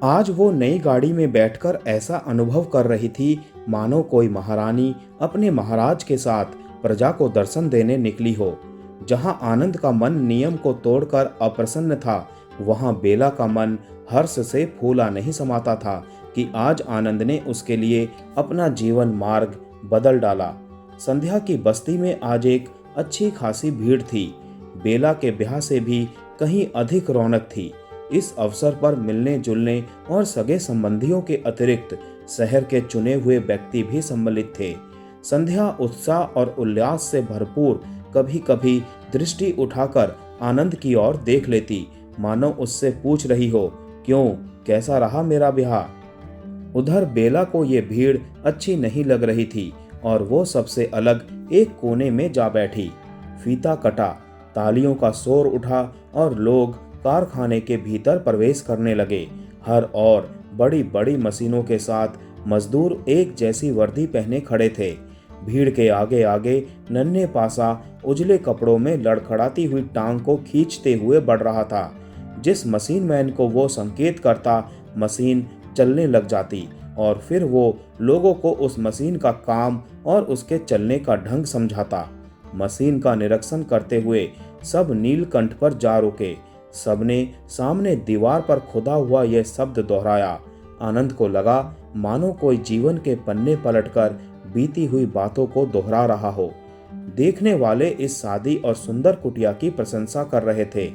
आज वो नई गाड़ी में बैठकर ऐसा अनुभव कर रही थी मानो कोई महारानी अपने महाराज के साथ प्रजा को दर्शन देने निकली हो। जहां आनंद का मन नियम को तोड़कर अप्रसन्न था, वहां बेला का मन हर्ष से फूला नहीं समाता था कि आज आनंद ने उसके लिए अपना जीवन मार्ग बदल डाला। संध्या की बस्ती में आज एक अच्छी खासी भीड़ थी। बेला के ब्याह से भी कहीं अधिक रौनक थी। इस अवसर पर मिलने जुलने और सगे संबंधियों के अतिरिक्त शहर के चुने हुए व्यक्ति भी सम्मिलित थे। संध्या उत्साह और उल्लास से भरपूर कभी कभी दृष्टि उठाकर आनंद की ओर देख लेती, मानो उससे पूछ रही हो, क्यों, कैसा रहा मेरा ब्याह। उधर बेला को ये भीड़ अच्छी नहीं लग रही थी और वो सबसे अलग एक कोने में जा बैठी। फीता कटा, तालियों का शोर उठा और लोग कारखाने के भीतर प्रवेश करने लगे। हर ओर बड़ी बड़ी मशीनों के साथ मजदूर एक जैसी वर्दी पहने खड़े थे। भीड़ के आगे आगे नन्हे पासा उजले कपड़ों में लड़खड़ाती हुई टांग को खींचते हुए बढ़ रहा था। जिस मशीन मैन को वो संकेत करता, मशीन चलने लग जाती और फिर वो लोगों को उस मशीन का काम और उसके चलने का ढंग समझाता। मशीन का निरीक्षण करते हुए सब नीलकंठ पर जा रुके। सबने सामने दीवार पर खुदा हुआ यह शब्द दोहराया। आनंद को लगा मानो कोई जीवन के पन्ने पलटकर बीती हुई बातों को दोहरा रहा हो। देखने वाले इस सादी और सुंदर कुटिया की प्रशंसा कर रहे थे।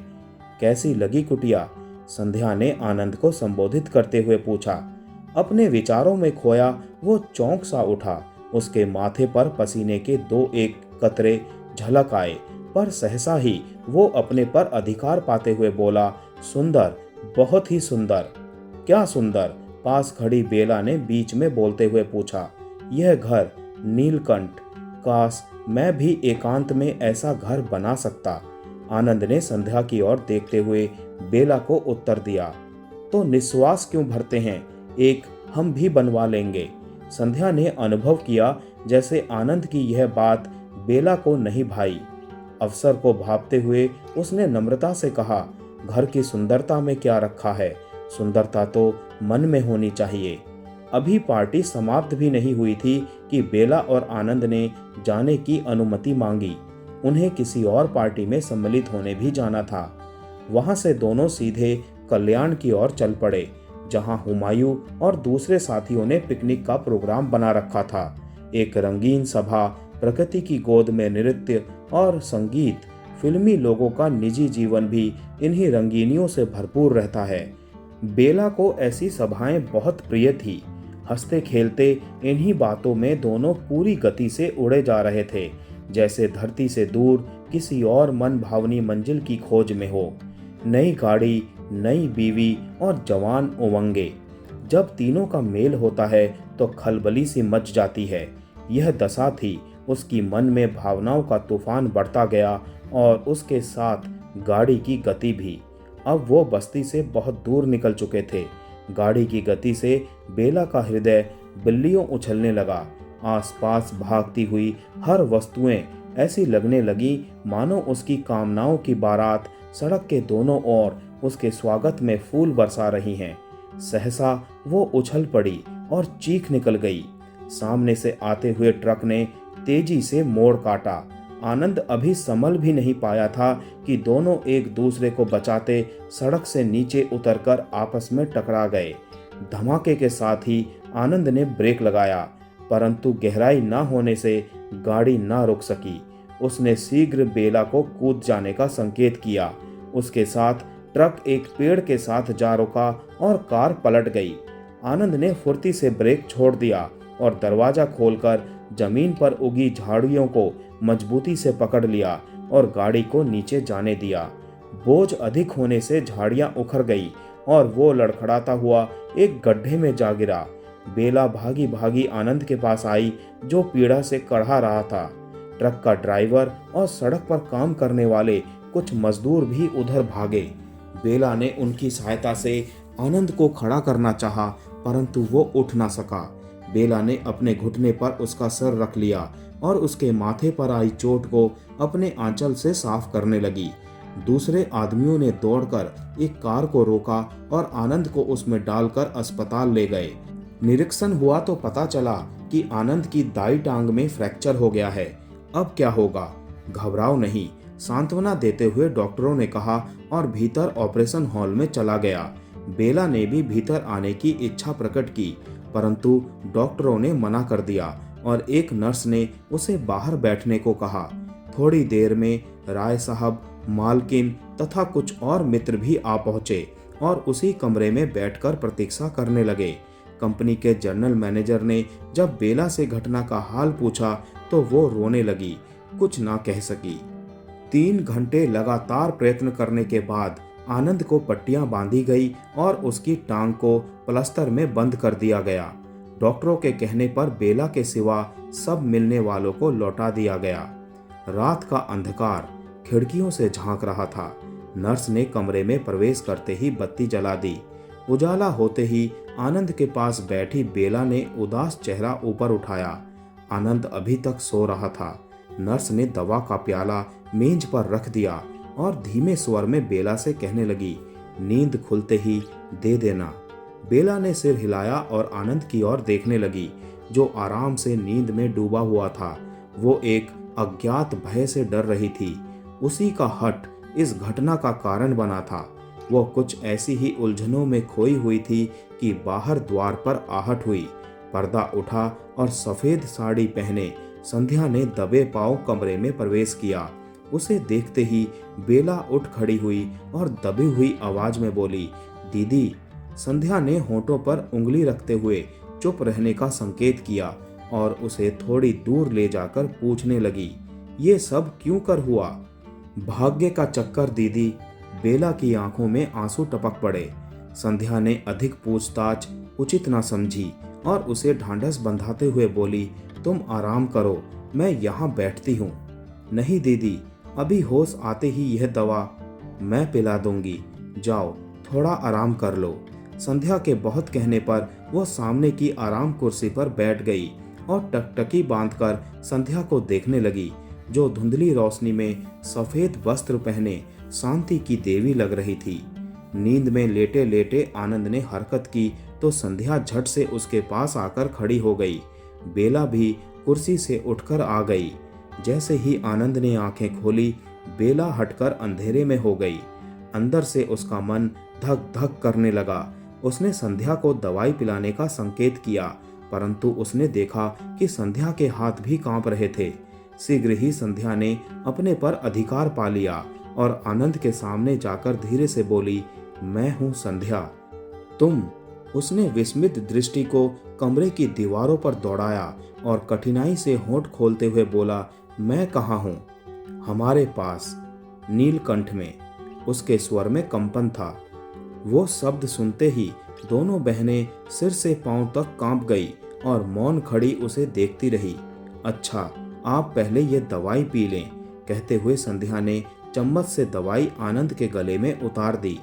कैसी लगी कुटिया? संध्या ने आनंद को संबोधित करते हुए पूछा। अपने विचारों में खोया वो चौंक सा उठा। उसके माथे पर पसीने के दो एक कतरे झलक आए, पर सहसा ही वो अपने पर अधिकार पाते हुए बोला, सुंदर, बहुत ही सुंदर। क्या सुंदर? पास खड़ी बेला ने बीच में बोलते हुए पूछा। यह घर, नीलकंठ, काश मैं भी एकांत में ऐसा घर बना सकता। आनंद ने संध्या की ओर देखते हुए बेला को उत्तर दिया। तो निश्वास क्यों भरते हैं, एक हम भी बनवा लेंगे। संध्या ने अनुभव किया जैसे आनंद की यह बात बेला को नहीं भाई। अवसर को भांपते हुए उसने नम्रता से कहा, घर की सुंदरता में क्या रखा है, सुंदरता तो मन में होनी चाहिए। अभी पार्टी समाप्त भी नहीं हुई थी कि बेला और आनंद ने जाने की अनुमति मांगी। उन्हें किसी और पार्टी में सम्मिलित होने भी जाना था। वहां से दोनों सीधे कल्याण की ओर चल पड़े, जहां हुमायूं और दूसरे साथियों ने पिकनिक का प्रोग्राम बना रखा था। एक रंगीन सभा, प्रकृति की गोद में नृत्य और संगीत, फिल्मी लोगों का निजी जीवन भी इन्हीं रंगीनियों से भरपूर रहता है। बेला को ऐसी सभाएं बहुत प्रिय थी। हंसते खेलते इन्हीं बातों में दोनों पूरी गति से उड़े जा रहे थे, जैसे धरती से दूर किसी और मन भावनी मंजिल की खोज में हो। नई गाड़ी, नई बीवी और जवान उमंगे, जब तीनों का मेल होता है तो खलबली सी मच जाती है। यह दशा थी। उसकी मन में भावनाओं का तूफान बढ़ता गया और उसके साथ गाड़ी की गति भी। अब वो बस्ती से बहुत दूर निकल चुके थे। गाड़ी की गति से बेला का हृदय बिल्लियों उछलने लगा। आसपास भागती हुई हर वस्तुएं ऐसी लगने लगी मानो उसकी कामनाओं की बारात सड़क के दोनों ओर उसके स्वागत में फूल बरसा रही हैं। सहसा वो उछल पड़ी और चीख निकल गई। सामने से आते हुए ट्रक ने तेजी से मोड़ काटा। आनंद अभी संभल भी नहीं पाया था कि दोनों एक दूसरे को बचाते सड़क से नीचे उतरकर आपस में टकरा गए। धमाके के साथ ही आनंद ने ब्रेक लगाया, परंतु गहराई न होने से गाड़ी न रुक सकी। उसने शीघ्र बेला को कूद जाने का संकेत किया। उसके साथ ट्रक एक पेड़ के साथ जा रुका और कार पलट गई। आनंद ने फुर्ती से ब्रेक छोड़ दिया और दरवाजा खोलकर जमीन पर उगी झाड़ियों को मजबूती से पकड़ लिया और गाड़ी को नीचे जाने दिया। बोझ अधिक होने से झाड़ियां उखड़ गई और वो लड़खड़ाता हुआ एक गड्ढे में जा गिरा। बेला भागी भागी आनंद के पास आई, जो पीड़ा से कड़हा रहा था। ट्रक का ड्राइवर और सड़क पर काम करने वाले कुछ मजदूर भी उधर भागे। बेला ने उनकी सहायता से आनंद को खड़ा करना चाहा, परंतु वो उठ ना सका। बेला ने अपने घुटने पर उसका सर रख लिया और उसके माथे पर आई चोट को अपने आंचल से साफ करने लगी। दूसरे आदमियों ने दौड़कर एक कार को रोका और आनंद को उसमें डालकर अस्पताल ले गए। निरीक्षण हुआ तो पता चला कि आनंद की दाई टांग में फ्रैक्चर हो गया है। अब क्या होगा? घबराओ नहीं, सांत्वना देते हुए डॉक्टरों ने कहा और भीतर ऑपरेशन हॉल में चला गया। बेला ने भी भीतर आने की इच्छा प्रकट की, परंतु डॉक्टरों ने मना कर दिया और एक नर्स ने उसे बाहर बैठने को कहा। थोड़ी देर में राय साहब, मालकिन तथा कुछ और मित्र भी आ पहुंचे और उसी कमरे में बैठकर प्रतीक्षा करने लगे। कंपनी के जनरल मैनेजर ने जब बेला से घटना का हाल पूछा तो वो रोने लगी, कुछ ना कह सकी। 3 घंटे लगातार प्रयत्न करने के बाद आनंद को पट्टियां बांधी गई और उसकी टांग को प्लास्टर में बंद कर दिया गया। डॉक्टरों के कहने पर बेला के सिवा सब मिलने वालों को लौटा दिया गया। रात का अंधकार खिड़कियों से झांक रहा था। नर्स ने कमरे में प्रवेश करते ही बत्ती जला दी। उजाला होते ही आनंद के पास बैठी बेला ने उदास चेहरा ऊपर उठाया। आनंद अभी तक सो रहा था। नर्स ने दवा का प्याला मेज पर रख दिया और धीमे स्वर में बेला से कहने लगी, नींद खुलते ही दे देना। बेला ने सिर हिलाया और आनंद की ओर देखने लगी, जो आराम से नींद में डूबा हुआ था। वो एक अज्ञात भय से डर रही थी। उसी का हठ इस घटना का कारण बना था। वो कुछ ऐसी ही उलझनों में खोई हुई थी कि बाहर द्वार पर आहट हुई। पर्दा उठा और सफेद साड़ी पहने संध्या ने दबे पांव कमरे में प्रवेश किया। उसे देखते ही बेला उठ खड़ी हुई और दबी हुई आवाज में बोली, दीदी। संध्या ने होठों पर उंगली रखते हुए चुप रहने का संकेत किया और उसे थोड़ी दूर ले जाकर पूछने लगी, ये सब क्यों कर हुआ? भाग्य का चक्कर दीदी। बेला की आंखों में आंसू टपक पड़े। संध्या ने अधिक पूछताछ उचित न समझी और उसे ढांढस बंधाते हुए बोली, तुम आराम करो, मैं यहाँ बैठती हूँ। नहीं दीदी, अभी होश आते ही यह दवा मैं पिला दूंगी, जाओ थोड़ा आराम कर लो। संध्या के बहुत कहने पर वो सामने की आराम कुर्सी पर बैठ गई और टकटकी बांधकर संध्या को देखने लगी, जो धुंधली रोशनी में सफेद वस्त्र पहने शांति की देवी लग रही थी। नींद में लेटे लेटे आनंद ने हरकत की तो संध्या झट से उसके पास आकर खड़ी हो गई। बेला भी कुर्सी से उठकर आ गई। जैसे ही आनंद ने आंखें खोली, बेला हटकर अंधेरे में हो गई। अंदर से उसका मन धक धक करने लगा। उसने संध्या को दवाई पिलाने का संकेत किया, परंतु उसने देखा कि संध्या के हाथ भी कांप रहे थे। शीघ्र ही संध्या ने अपने पर अधिकार पा लिया और आनंद के सामने जाकर धीरे से बोली, मैं हूं संध्या। तुम? उसने विस्मित दृष्टि को कमरे की दीवारों पर दौड़ाया और कठिनाई से होंठ खोलते हुए बोला, मैं कहाँ हूँ? हमारे पास, नीलकंठ में। उसके स्वर में कंपन था। वो शब्द सुनते ही दोनों बहनें सिर से पांव तक कांप गई और मौन खड़ी उसे देखती रही। अच्छा, आप पहले ये दवाई पी लें, कहते हुए संध्या ने चम्मच से दवाई आनंद के गले में उतार दी।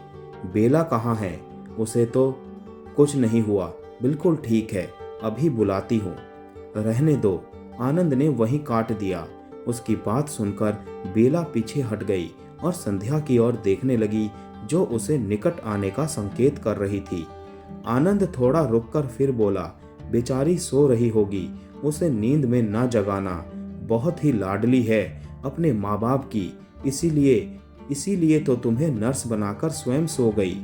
बेला कहाँ है? उसे तो कुछ नहीं हुआ, बिल्कुल ठीक है, अभी बुलाती हूँ। रहने दो, आनंद ने वहीं काट दिया। उसकी बात सुनकर बेला पीछे हट गई और संध्या की ओर देखने लगी, जो उसे निकट आने का संकेत कर रही थी। आनंद थोड़ा रुककर फिर बोला, बेचारी सो रही होगी, उसे नींद में न जगाना। बहुत ही लाडली है अपने माँ बाप की, इसीलिए तो तुम्हें नर्स बनाकर स्वयं सो गई।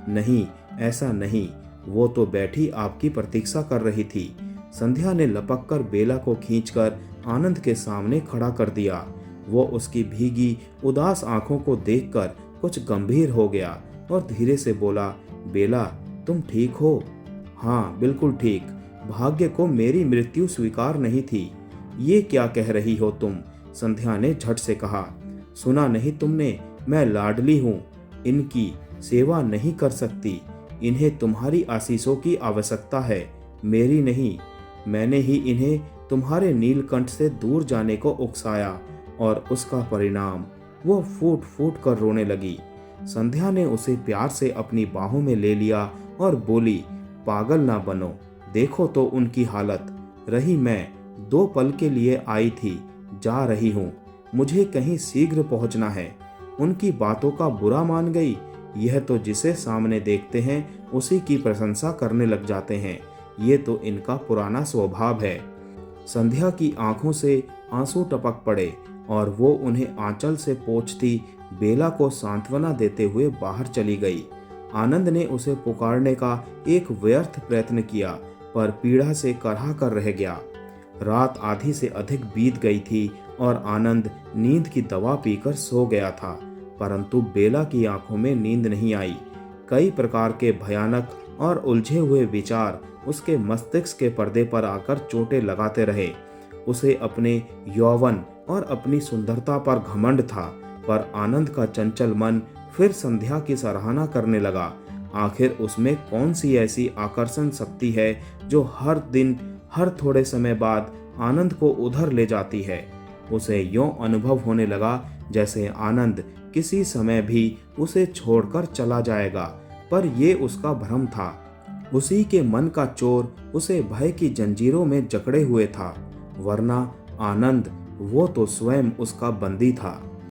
नहीं, ऐसा नहीं, वो तो बैठी आपकी प्रतीक्षा कर रही थी। संध्या ने लपक कर बेला को खींचकर आनंद के सामने खड़ा कर दिया। वो उसकी भीगी उदास आंखों को देखकर कुछ गंभीर हो गया और धीरे से बोला, बेला, तुम ठीक हो? हाँ, बिल्कुल ठीक। भाग्य को मेरी मृत्यु स्वीकार नहीं थी। ये क्या कह रही हो तुम? संध्या ने झट से कहा। सुना नहीं तुमने? मैं लाडली हूँ, इनकी सेवा नहीं कर सकती। इन्हें तुम्हारी आशीषों की आवश्यकता है, मेरी नहीं। मैंने ही इन्हें तुम्हारे नीलकंठ से दूर जाने को उकसाया और उसका परिणाम। वो फूट फूट कर रोने लगी। संध्या ने उसे प्यार से अपनी बाहों में ले लिया और बोली, पागल ना बनो, देखो तो उनकी हालत। रही मैं 2 पल के लिए आई थी, जा रही हूँ, मुझे कहीं शीघ्र पहुँचना है। उनकी बातों का बुरा मान गई। यह तो जिसे सामने देखते हैं उसी की प्रशंसा करने लग जाते हैं। ये तो इनका पुराना स्वभाव है। संध्या की आंखों से आंसू टपक पड़े और वो उन्हें आंचल से पोंछती बेला को सांत्वना देते हुए बाहर चली गई। आनंद ने उसे पुकारने का एक व्यर्थ प्रयत्न किया, पर पीड़ा से करहा कर रह गया। रात आधी से अधिक बीत गई थी और आनंद नींद की दवा पीकर सो गया था, परंतु बेला की आंखों में नींद नहीं आई। कई प्रकार के भयानक और उलझे हुए विचार उसके मस्तिष्क के पर्दे पर आकर चोटें लगाते रहे। उसे अपने यौवन और अपनी सुंदरता पर घमंड था, पर आनंद का चंचल मन फिर संध्या की सराहना करने लगा। आखिर उसमें कौन सी ऐसी आकर्षण शक्ति है जो हर दिन हर थोड़े समय बाद आनंद को उधर ले जाती है। उसे यूं अनुभव होने लगा जैसे आनंद किसी समय भी उसे छोड़कर चला जाएगा, पर यह उसका भ्रम था। उसी के मन का चोर उसे भय की जंजीरों में जकड़े हुए था, वरना आनंद वो तो स्वयं उसका बंदी था।